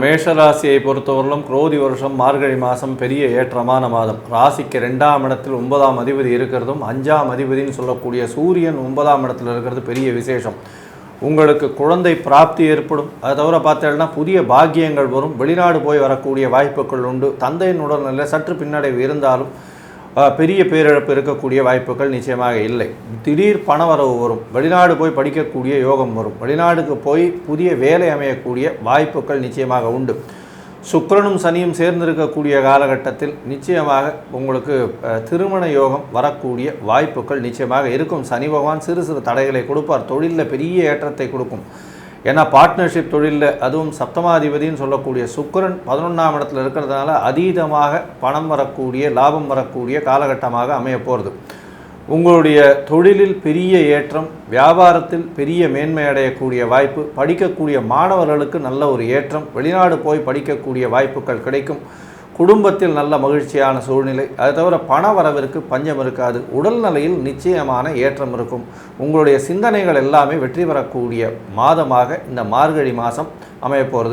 மேஷராசியை பொறுத்தவரையிலும் குரோதி வருஷம் மார்கழி மாதம் பெரிய ஏற்றமான மாதம். ராசிக்கு 2ஆம் இடத்தில் 9ஆம் அதிபதி இருக்கிறதும் 5ஆம் அதிபதினு சொல்லக்கூடிய சூரியன் 9ஆம் இடத்தில் இருக்கிறது பெரிய விசேஷம். உங்களுக்கு குழந்தை பிராப்தி ஏற்படும். அதை தவிர பார்த்தீங்கன்னா புதிய பாக்கியங்கள் வரும். வெளிநாடு போய் வரக்கூடிய வாய்ப்புகள் உண்டு. தந்தையின் உடல்நிலை சற்று பின்னடைவு இருந்தாலும் பெரிய பேரிழப்பு இருக்கக்கூடிய வாய்ப்புகள் நிச்சயமாக இல்லை. திடீர் பணவரவு வரும். வெளிநாடு போய் படிக்கக்கூடிய யோகம் வரும். வெளிநாடுக்கு போய் புதிய வேலை அமையக்கூடிய வாய்ப்புகள் நிச்சயமாக உண்டு. சுக்கிரனும் சனியும் சேர்ந்திருக்கக்கூடிய காலகட்டத்தில் நிச்சயமாக உங்களுக்கு திருமண யோகம் வரக்கூடிய வாய்ப்புகள் நிச்சயமாக இருக்கும். சனி பகவான் சிறு சிறு தடைகளை கொடுப்பார். தொழிலில் பெரிய ஏற்றத்தை கொடுக்கும். ஏன்னா பார்ட்னர்ஷிப் தொழிலில் அதுவும் சப்தமாதிபதினு சொல்லக்கூடிய சுக்கிரன் 11ஆம் இடத்துல இருக்கிறதுனால அதீதமாக பணம் வரக்கூடிய லாபம் வரக்கூடிய காலகட்டமாக அமைய போகிறது. உங்களுடைய தொழிலில் பெரிய ஏற்றம், வியாபாரத்தில் பெரிய மேன்மை அடையக்கூடிய வாய்ப்பு, படிக்கக்கூடிய மாணவர்களுக்கு நல்ல ஒரு ஏற்றம், வெளிநாடு போய் படிக்கக்கூடிய வாய்ப்புகள் கிடைக்கும். குடும்பத்தில் நல்ல மகிழ்ச்சியான சூழ்நிலை. அதை தவிர பண வரவிற்கு பஞ்சம் இருக்காது. உடல்நிலையில் நிச்சயமான ஏற்றம் இருக்கும். உங்களுடைய சிந்தனைகள் எல்லாமே வெற்றி பெறக்கூடிய மாதமாக இந்த மார்கழி மாதம் அமைய போகிறது.